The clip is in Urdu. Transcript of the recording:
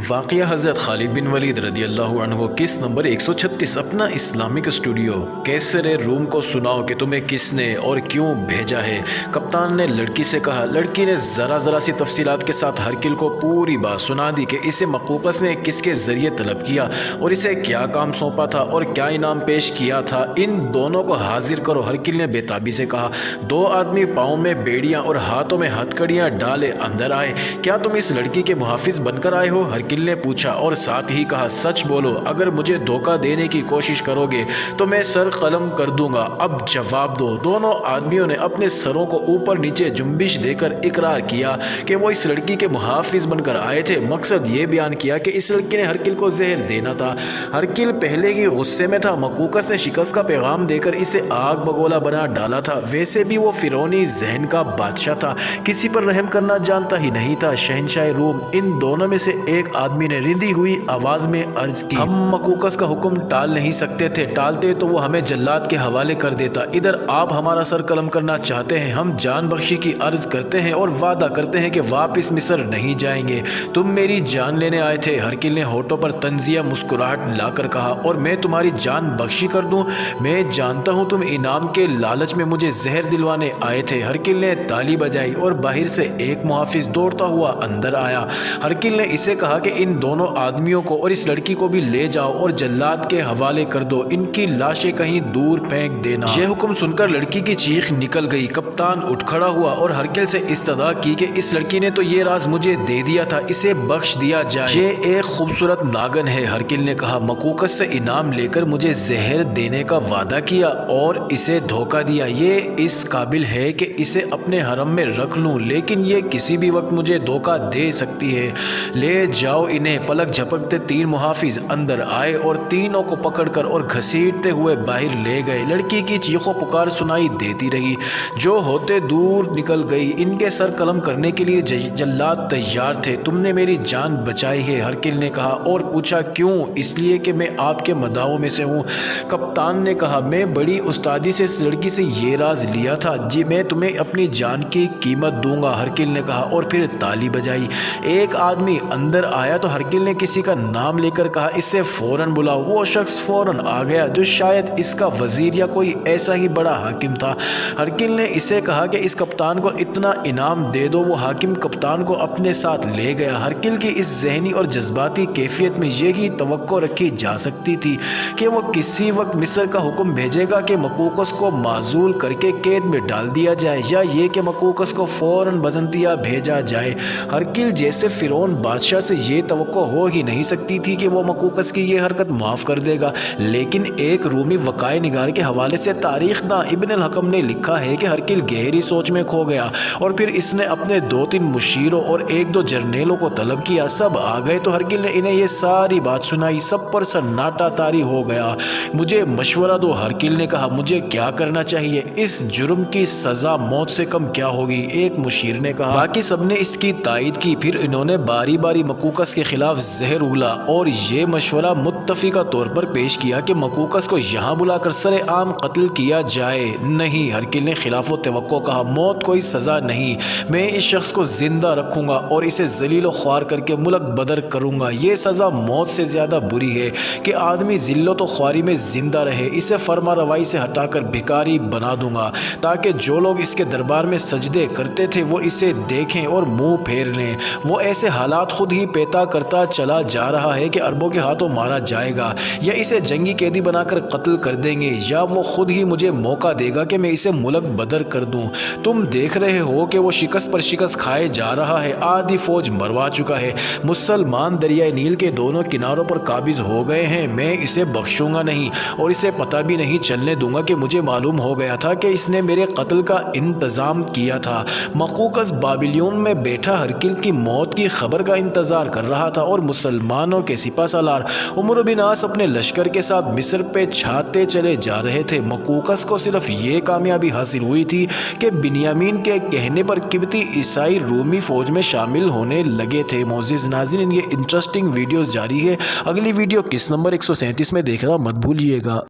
واقعہ حضرت خالد بن ولید رضی اللہ عنہ قسط نمبر 136 اپنا اسلامک اسٹوڈیو۔ کیسر روم کو سناؤ کہ تمہیں کس نے اور کیوں بھیجا ہے۔ کپتان نے لڑکی سے کہا۔ لڑکی نے ذرا سی تفصیلات کے ساتھ ہرکل کو پوری بات سنا دی کہ اسے مقوقس نے کس کے ذریعے طلب کیا اور اسے کیا کام سونپا تھا اور کیا انعام پیش کیا تھا۔ ان دونوں کو حاضر کرو۔ ہرکل نے بے تابی سے کہا۔ دو آدمی پاؤں میں بیڑیاں اور ہاتھوں میں ہتھکڑیاں ڈالے اندر آئے۔ کیا تم اس لڑکی کے محافظ بن کر آئے ہو؟ ہرکل نے پوچھا اور ساتھ ہی کہا، سچ بولو، اگر مجھے دھوکہ دینے کی کوشش کرو گے تو میں سر قلم کر دوں گا۔ اب جواب دو۔ دونوں آدمیوں نے اپنے سروں کو اوپر نیچے جنبش دے کر اقرار کیا کہ وہ اس لڑکی کے محافظ بن کر آئے تھے۔ مقصد یہ بیان کیا کہ اس لڑکی نے ہرکل کو زہر دینا تھا۔ ہرکل پہلے ہی غصے میں تھا۔ مقوقس نے شکست کا پیغام دے کر اسے آگ بگولا بنا ڈالا تھا۔ ویسے بھی وہ فرعونی ذہن کا بادشاہ تھا، کسی پر رحم کرنا جانتا ہی نہیں تھا۔ شہنشاہ روم۔ ان دونوں میں سے ایک آدمی نے رندی ہوئی آواز میں عرض کی، ہم مقوقس کا حکم ٹال نہیں سکتے تھے، ٹالتے تو وہ ہمیں جلاد کے حوالے کر دیتا۔ ادھر آپ ہمارا سر قلم کرنا چاہتے ہیں، ہم جان بخشی کی عرض کرتے ہیں اور وعدہ کرتے ہیں کہ واپس مصر نہیں جائیں گے۔ تم میری جان لینے آئے تھے۔ ہرکل نے ہونٹوں پر طنزیہ مسکراہٹ لا کر کہا، اور میں تمہاری جان بخشی کر دوں؟ میں جانتا ہوں تم انعام کے لالچ میں مجھے زہر دلوانے آئے تھے۔ ہرکل نے تالی بجائی اور باہر سے ایک محافظ دوڑتا ہوا اندر آیا۔ ہرکل نے اسے کہا کہ ان دونوں آدمیوں کو اور اس لڑکی کو بھی لے جاؤ اور جلاد کے حوالے کر دو، ان کی لاشیں کہیں دور پھینک دینا۔ یہ حکم سن کر لڑکی کی چیخ نکل گئی۔ کپتان اٹھ کھڑا ہوا اور ہرکل سے استدعا کی کہ اس لڑکی نے تو یہ راز مجھے دے دیا تھا، اسے بخش دیا جائے۔ یہ ایک خوبصورت ناگن ہے، ہرکل نے کہا۔ مقوقس سے انعام لے کر مجھے زہر دینے کا وعدہ کیا اور اسے دھوکہ دیا۔ یہ اس قابل ہے کہ اسے اپنے حرم میں رکھ لوں، لیکن یہ کسی بھی وقت مجھے دھوکہ دے سکتی ہے۔ لے جاؤ انہیں۔ پلک جھپکتے تین محافظ اندر آئے اور تینوں کو پکڑ کر اور گھسیٹتے ہوئے باہر لے گئے۔ لڑکی کی چیخ و پکار سنائی دیتی رہی جو ہوتے دور نکل گئی۔ ان کے سر قلم کرنے کے لیے جلاد تیار تھے۔ تم نے میری جان بچائی ہے، ہرکل نے کہا اور پوچھا کیوں؟ اس لیے کہ میں آپ کے مداحوں میں سے ہوں۔ کپتان نے کہا، میں بڑی استادی سے اس لڑکی سے یہ راز لیا تھا، جی میں تمہیں اپنی جان کی قیمت دوں گا، ہرکل نے کہا اور پھر تالی بجائی۔ ایک آدمی اندر آیا تو ہرکل نے کسی کا نام لے کر کہا، اسے فوراً بلاؤ۔ وہ شخص فوراً آ گیا جو شاید اس کا وزیر یا کوئی ایسا ہی بڑا حاکم تھا۔ ہرکل نے اسے کہا کہ اس کپتان کو اتنا انعام دے دو۔ وہ حاکم کپتان کو اپنے ساتھ لے گیا۔ ہرکل کی اس ذہنی اور جذباتی کیفیت میں یہی توقع رکھی جا سکتی تھی کہ وہ کسی وقت مصر کا حکم بھیجے گا کہ مقوقس کو معزول کر کے قید میں ڈال دیا جائے، یا یہ کہ مقوقس کو فوراً بزنطیہ بھیجا جائے۔ ہرکل جیسے فرعون بادشاہ سے یہ توقع ہو ہی نہیں سکتی تھی کہ وہ مقوقس کی یہ حرکت معاف کر دے گا، لیکن ایک رومی وقائع نگار کے حوالے سے تاریخ داں ابن الحکم نے لکھا ہے کہ ہرکل گہری سوچ میں کھو گیا اور پھر اس نے اپنے 2-3 مشیروں اور 1-2 جرنیلوں کو طلب کیا۔ سب آ گئے تو ہرکل نے انہیں یہ ساری بات سنائی۔ سب پر سناٹا طاری ہو گیا۔ مجھے مشورہ دو، ہرکل نے کہا، مجھے کیا کرنا چاہیے؟ اس جرم کی سزا موت سے کم کیا ہوگی؟ ایک مشیر نے کہا۔ باقی سب نے اس کی تائید کی۔ پھر انہوں نے باری باری مقوقس کے خلاف زہر اگلا اور یہ مشورہ متفقہ طور پر پیش کیا کہ مقوقس کو یہاں بلا کر سر عام قتل کیا جائے۔ نہیں، ہرکل نے خلاف و توقع کہا، موت کوئی سزا نہیں، میں اس شخص کو زندہ رکھوں گا اور اسے ذلیل و خوار کر کے ملک بدر کروں گا۔ یہ سزا موت سے زیادہ بری ہے کہ آدمی ذلت و خواری میں زندہ رہے۔ اسے فرما روائی سے ہٹا کر بھکاری بنا دوں گا تاکہ جو لوگ اس کے دربار میں سجدے کرتے تھے وہ اسے دیکھیں اور منہ پھیر لیں۔ وہ ایسے حالات خود ہی پیدا کرتا چلا جا رہا ہے کہ عربوں کے ہاتھوں مارا جائے گا، یا اسے جنگی قیدی بنا کر قتل کر دیں گے، یا وہ خود ہی مجھے موقع دے گا کہ میں اسے ملک بدر کر دوں۔ تم دیکھ رہے ہو کہ وہ شکست پر شکست کھائے جا رہا ہے، آدھی فوج مروا چکا ہے، مسلمان دریائے نیل کے دونوں کناروں پر قابض ہو گئے ہیں۔ میں اسے بخشوں گا نہیں اور اسے پتہ بھی نہیں چلنے دوں گا کہ مجھے معلوم ہو گیا تھا کہ اس نے میرے قتل کا انتظام کیا تھا۔ مقوقس بابلیون میں بیٹھا ہرکل کی موت کی خبر کا انتظار کر رہا تھا اور مسلمانوں کے سپہ سالار عمرو بن عاص اپنے لشکر کے ساتھ مصر پہ چھاتے چلے جا رہے تھے۔ مقوقس کو صرف یہ کامیابی حاصل ہوئی تھی کہ بنیامین کے کہنے پر قبطی عیسائی رومی فوج میں شامل ہونے لگے تھے۔ معزز ناظرین، یہ انٹرسٹنگ ویڈیوز جاری ہے۔ اگلی ویڈیو قسط نمبر 137 میں دیکھنا مت بھولیے گا۔